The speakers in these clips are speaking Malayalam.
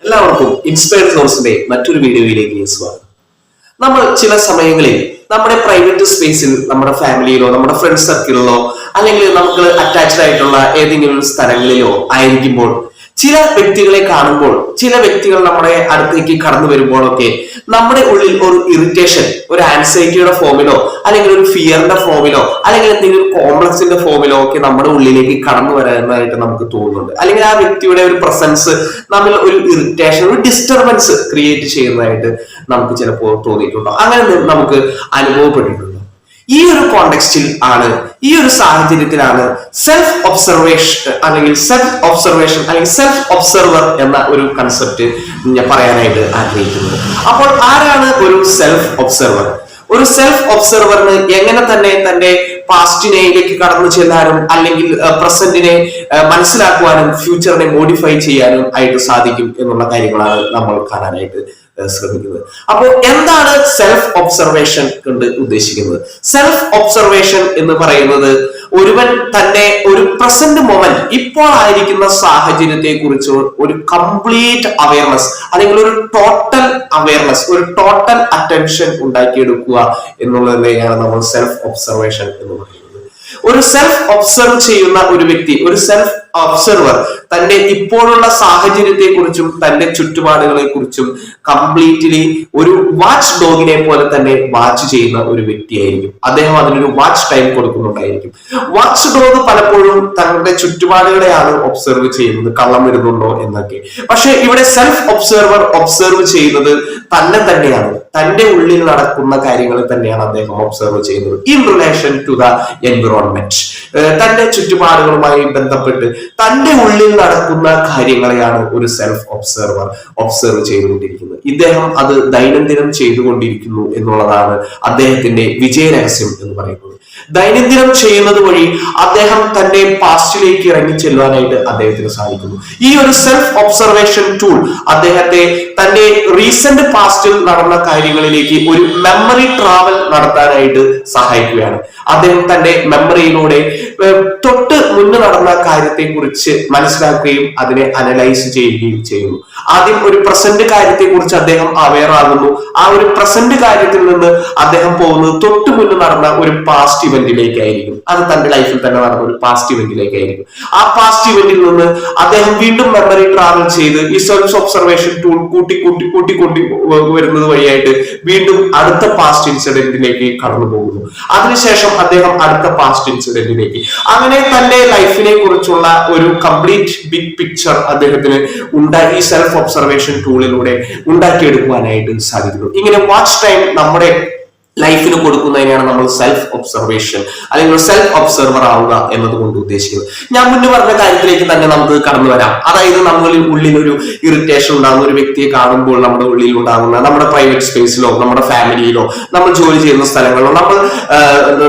എല്ലാവർക്കും ഇൻസ്പയർഡ് സോഴ്സിന്റെ മറ്റൊരു വീഡിയോയിലേക്ക് സ്വാഗതം. നമ്മൾ ചില സമയങ്ങളിൽ നമ്മുടെ പ്രൈവറ്റ് സ്പേസിൽ നമ്മുടെ ഫാമിലിയിലോ നമ്മുടെ ഫ്രണ്ട് സർക്കിളിലോ അല്ലെങ്കിൽ നമുക്ക് അറ്റാച്ച്ഡ് ആയിട്ടുള്ള ഏതെങ്കിലും സ്ഥലങ്ങളിലോ ആയിരിക്കുമ്പോൾ ചില വ്യക്തികളെ കാണുമ്പോൾ ചില വ്യക്തികൾ നമ്മുടെ അടുത്തേക്ക് കടന്നു വരുമ്പോഴൊക്കെ നമ്മുടെ ഉള്ളിൽ ഒരു ഇറിറ്റേഷൻ, ഒരു ആൻസൈറ്റിയുടെ ഫോമിലോ അല്ലെങ്കിൽ ഒരു ഫിയറിന്റെ ഫോമിലോ അല്ലെങ്കിൽ എന്തെങ്കിലും ഒരു കോംപ്ലക്സിന്റെ ഫോമിലോ ഒക്കെ നമ്മുടെ ഉള്ളിലേക്ക് കടന്നു വരാനായിട്ട് നമുക്ക് തോന്നുന്നുണ്ട്. അല്ലെങ്കിൽ ആ വ്യക്തിയുടെ ഒരു പ്രസൻസ് നമ്മിൽ ഒരു ഇറിറ്റേഷൻ, ഒരു ഡിസ്റ്റർബൻസ് ക്രിയേറ്റ് ചെയ്യുന്നതായിട്ട് നമുക്ക് ചിലപ്പോൾ തോന്നിയിട്ടുണ്ടോ? അങ്ങനെ നമുക്ക് അനുഭവപ്പെട്ടിട്ടുണ്ടോ? ഈ ഒരു കോണ്ടെക്സ്റ്റിൽ ആണ്, ഈ ഒരു സാഹചര്യത്തിലാണ് സെൽഫ് ഒബ്സർവേഷൻ അല്ലെങ്കിൽ സെൽഫ് ഒബ്സർവർ എന്ന ഒരു കൺസെപ്റ്റ് ഞാൻ പറയാനായിട്ട് ആഗ്രഹിക്കുന്നത്. അപ്പോൾ ആരാണ് ഒരു സെൽഫ് ഒബ്സർവർ? ഒരു സെൽഫ് ഒബ്സർവറിന് എങ്ങനെ തന്നെ തന്റെ പാസ്റ്റിനേക്ക് കടന്നു ചെല്ലാനും അല്ലെങ്കിൽ പ്രസന്റിനെ മനസ്സിലാക്കുവാനും ഫ്യൂച്ചറിനെ മോഡിഫൈ ചെയ്യാനും ആയിട്ട് സാധിക്കും എന്നുള്ള കാര്യങ്ങളാണ് നമ്മൾ കാണാനായിട്ട് ശ്രമിക്കുന്നത്. അപ്പോൾ എന്താണ് സെൽഫ് ഒബ്സർവേഷൻ കൊണ്ട് ഉദ്ദേശിക്കുന്നത്? സെൽഫ് ഒബ്സർവേഷൻ എന്ന് പറയുന്നത് ഒരുവൻ തന്നെ ഒരു പ്രസന്റ് മൊമെന്റ്, ഇപ്പോൾ ആയിരിക്കുന്ന സാഹചര്യത്തെ കുറിച്ച് ഒരു കംപ്ലീറ്റ് അവയർനെസ് അല്ലെങ്കിൽ ഒരു ടോട്ടൽ അവയർനെസ്, ഒരു ടോട്ടൽ അറ്റൻഷൻ ഉണ്ടാക്കിയെടുക്കുക എന്നുള്ളത് തന്നെയാണ് നമ്മൾ സെൽഫ് ഒബ്സർവേഷൻ എന്ന് പറയുന്നത്. ഒരു സെൽഫ് ഒബ്സർവ് ചെയ്യുന്ന ഒരു വ്യക്തി, ഒരു സെൽഫ് ഒബ്സർവർ തന്റെ ഇപ്പോഴുള്ള സാഹചര്യത്തെ കുറിച്ചും തന്റെ ചുറ്റുപാടുകളെ കുറിച്ചും കംപ്ലീറ്റ്ലി ഒരു വാച്ച് ഡോഗിനെ പോലെ തന്നെ വാച്ച് ചെയ്യുന്ന ഒരു വ്യക്തിയായിരിക്കും. അദ്ദേഹം അതിനൊരു വാച്ച് ടൈം കൊടുക്കുന്നുണ്ടായിരിക്കും. വാച്ച് ഡോഗ് പലപ്പോഴും തങ്ങളുടെ ചുറ്റുപാടുകളെയാണ് ഒബ്സർവ് ചെയ്യുന്നത്, കള്ളം വരുന്നുണ്ടോ എന്നൊക്കെ. പക്ഷെ ഇവിടെ സെൽഫ് ഒബ്സർവർ ഒബ്സർവ് ചെയ്യുന്നത് തന്നെ തന്നെയാണ്, തന്റെ ഉള്ളിൽ നടക്കുന്ന കാര്യങ്ങൾ തന്നെയാണ് അദ്ദേഹം ഒബ്സർവ് ചെയ്യുന്നത് in relation to the environment. തന്റെ ചുറ്റുപാടുകളുമായി ബന്ധപ്പെട്ട് തന്റെ ഉള്ളിൽ നടക്കുന്ന കാര്യങ്ങളെയാണ് ഒരു സെൽഫ് ഒബ്സർവർ ഒബ്സർവ് ചെയ്തുകൊണ്ടിരിക്കുന്നത്. ഇദ്ദേഹം അത് ദൈനംദിനം ചെയ്തുകൊണ്ടിരിക്കുന്നു എന്നുള്ളതാണ് അദ്ദേഹത്തിന്റെ വിജയ രഹസ്യം എന്ന് പറയുന്നത്. ദൈനംദിനം ചെയ്യുന്നത് വഴി അദ്ദേഹം തന്റെ പാസ്റ്റിലേക്ക് ഇറങ്ങി ചെല്ലുവാനായിട്ട് അദ്ദേഹത്തിന് സാധിക്കുന്നു. ഈ ഒരു സെൽഫ് ഒബ്സർവേഷൻ ടൂൾ അദ്ദേഹത്തെ തന്റെ റീസെന്റ് പാസ്റ്റിൽ നടന്ന കാര്യങ്ങളിലേക്ക് ഒരു മെമ്മറി ട്രാവൽ നടത്താനായിട്ട് സഹായിക്കുകയാണ്. അദ്ദേഹം തന്റെ മെമ്മറിയിലൂടെ തൊട്ട് മുന്നേ നടന്ന കാര്യത്തെ കുറിച്ച് മനസ്സിലാക്കുകയും അതിനെ അനലൈസ് ചെയ്യുകയും ചെയ്യുന്നു. ആദ്യം ഒരു പ്രസന്റ് കാര്യത്തെ കുറിച്ച് അദ്ദേഹം അവെയർ ആകുന്നു. ആ ഒരു പ്രസന്റ് കാര്യത്തിൽ നിന്ന് അദ്ദേഹം പോകുന്നത് തൊട്ട് മുന്നേ നടന്ന ഒരു പാസ്റ്റ് ഇവന്റിലേക്കായിരിക്കും. അത് തന്റെ ലൈഫിൽ തന്നെ നടന്ന ഒരു പാസ്റ്റ് ഇവന്റിലേക്കായിരിക്കും. ആ പാസ്റ്റ് ഇവന്റിൽ നിന്ന് അദ്ദേഹം വീണ്ടും മെമ്മറി ട്രാവൽ ചെയ്ത് ഈ സെൽഫ് ഒബ്സർവേഷൻ ടൂൾ കൂട്ടി വരുന്നത് വഴിയായിട്ട് വീണ്ടും അടുത്ത പാസ്റ്റ് ഇൻസിഡന്റിലേക്ക് കടന്നു പോകുന്നു. അതിനുശേഷം അദ്ദേഹം അടുത്ത പാസ്റ്റ് ഇൻസിഡന്റിലേക്ക്, അങ്ങനെ തന്റെ ലൈഫിനെ കുറിച്ചുള്ള ഒരു കംപ്ലീറ്റ് ബിഗ് പിക്ചർ അദ്ദേഹത്തിന് ഈ സെൽഫ് ഒബ്സർവേഷൻ ടൂളിലൂടെ ഉണ്ടാക്കിയെടുക്കുവാനായിട്ട് സാധിക്കുന്നു. ഇങ്ങനെ വാച്ച് ടൈം നമ്മുടെ ലൈഫിന് കൊടുക്കുന്നതിനാണ് നമ്മൾ സെൽഫ് ഒബ്സർവേഷൻ അല്ലെങ്കിൽ സെൽഫ് ഒബ്സർവർ ആവുക എന്നതുകൊണ്ട് ഉദ്ദേശിക്കുന്നത്. ഞാൻ മുന്നേ പറഞ്ഞ കാര്യത്തിലേക്ക് തന്നെ നമുക്ക് കടന്നു വരാം. അതായത് നമ്മളിൽ ഉള്ളിലൊരു ഇറിറ്റേഷൻ ഉണ്ടാകുന്ന ഒരു വ്യക്തിയെ കാണുമ്പോൾ നമ്മുടെ ഉള്ളിൽ ഉണ്ടാകുന്ന, നമ്മുടെ പ്രൈവറ്റ് സ്പേസിലോ നമ്മുടെ ഫാമിലിയിലോ നമ്മൾ ജോലി ചെയ്യുന്ന സ്ഥലങ്ങളിലോ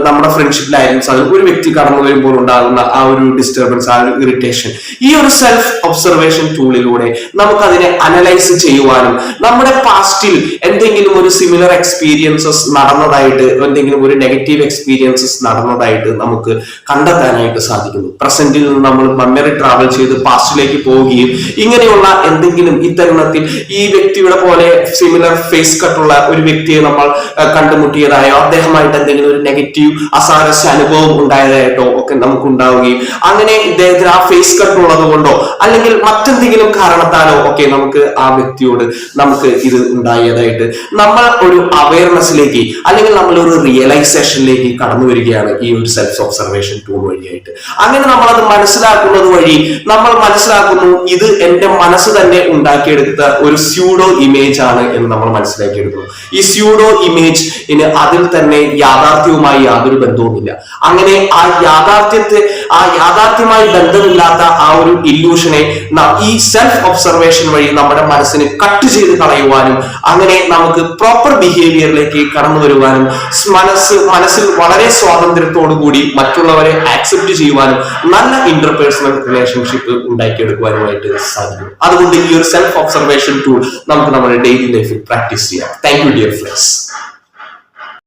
നമ്മുടെ ഫ്രണ്ട്ഷിപ്പിലായാലും ഒരു വ്യക്തി കടന്നു വരുമ്പോൾ ഉണ്ടാകുന്ന ആ ഒരു ഡിസ്റ്റർബൻസ്, ആ ഒരു ഇറിറ്റേഷൻ, ഈ ഒരു സെൽഫ് ഒബ്സർവേഷൻ ടൂളിലൂടെ നമുക്കതിനെ അനലൈസ് ചെയ്യുവാനും നമ്മുടെ പാസ്റ്റിൽ എന്തെങ്കിലും ഒരു സിമിലർ എക്സ്പീരിയൻസസ് നടന്നതായിട്ട്, എന്തെങ്കിലും ഒരു നെഗറ്റീവ് എക്സ്പീരിയൻസസ് നടന്നതായിട്ട് നമുക്ക് കണ്ടെത്താനായിട്ട് സാധിക്കുന്നു. പ്രസന്റിൽ നിന്ന് നമ്മൾ മെമ്മറി ട്രാവൽ ചെയ്ത് പാസ്റ്റിലേക്ക് പോവുകയും ഇങ്ങനെയുള്ള എന്തെങ്കിലും ഇത്തരുണത്തിൽ ഈ വ്യക്തിയുടെ പോലെ സിമിലർ ഫേസ് കട്ടുള്ള ഒരു വ്യക്തിയെ നമ്മൾ കണ്ടുമുട്ടിയതായോ അദ്ദേഹമായിട്ട് എന്തെങ്കിലും ഒരു നെഗറ്റീവ് അസാരസ്യ അനുഭവം ഉണ്ടായതായിട്ടോ ഒക്കെ നമുക്ക് ഉണ്ടാവുകയും അങ്ങനെ ഇദ്ദേഹത്തിന് ആ ഫേസ് കട്ട് ഉള്ളത് കൊണ്ടോ അല്ലെങ്കിൽ മറ്റെന്തെങ്കിലും കാരണത്താലോ ഒക്കെ നമുക്ക് ആ വ്യക്തിയോട് നമുക്ക് ഇത് ഉണ്ടായതായിട്ട് നമ്മൾ ഒരു അവയർനെസ്സിലേക്ക് അല്ലെങ്കിൽ നമ്മൾ ഒരു റിയലൈസേഷനിലേക്ക് കടന്നു വരികയാണ് ഈ ഒരു സെൽഫ് ഒബ്സർവേഷൻ ടൂൾ വഴിയായിട്ട്. അങ്ങനെ നമ്മൾ അത് മനസ്സിലാക്കുന്നത് വഴി നമ്മൾ മനസ്സിലാക്കുന്നു ഇത് എന്റെ മനസ്സ് തന്നെ ഉണ്ടാക്കിയെടുത്ത ഒരു സ്യൂഡോ ഇമേജ് ആണ് എന്ന് നമ്മൾ മനസ്സിലാക്കിയെടുക്കുന്നു. ഈ സ്യൂഡോ ഇമേജ് അതിൽ തന്നെ യാഥാർത്ഥ്യവുമായി യാതൊരു ബന്ധവുമില്ല. അങ്ങനെ ആ യാഥാർത്ഥ്യമായി ബന്ധമില്ലാത്ത ആ ഒരു ഇല്യൂഷനെ ഈ സെൽഫ് ഒബ്സർവേഷൻ വഴി നമ്മുടെ മനസ്സിന് കട്ട് ചെയ്ത് കളയുവാനും അങ്ങനെ നമുക്ക് പ്രോപ്പർ ബിഹേവിയറിലേക്ക് കടന്നു വരുവാനും മനസ്സിൽ വളരെ സ്വാതന്ത്ര്യത്തോടു കൂടി മറ്റുള്ളവരെ ആക്സെപ്റ്റ് ചെയ്യുവാനും നല്ല ഇന്റർപേഴ്സണൽ റിലേഷൻഷിപ്പ് ഉണ്ടാക്കിയെടുക്കുവാനുമായിട്ട് സാധിക്കും. അതുകൊണ്ട് ഈ ഒരു സെൽഫ് ഒബ്സർവേഷൻ ടൂൾ നമുക്ക് നമ്മുടെ ഡെയിലി ലൈഫിൽ പ്രാക്ടീസ് ചെയ്യാം. Thank you dear friends.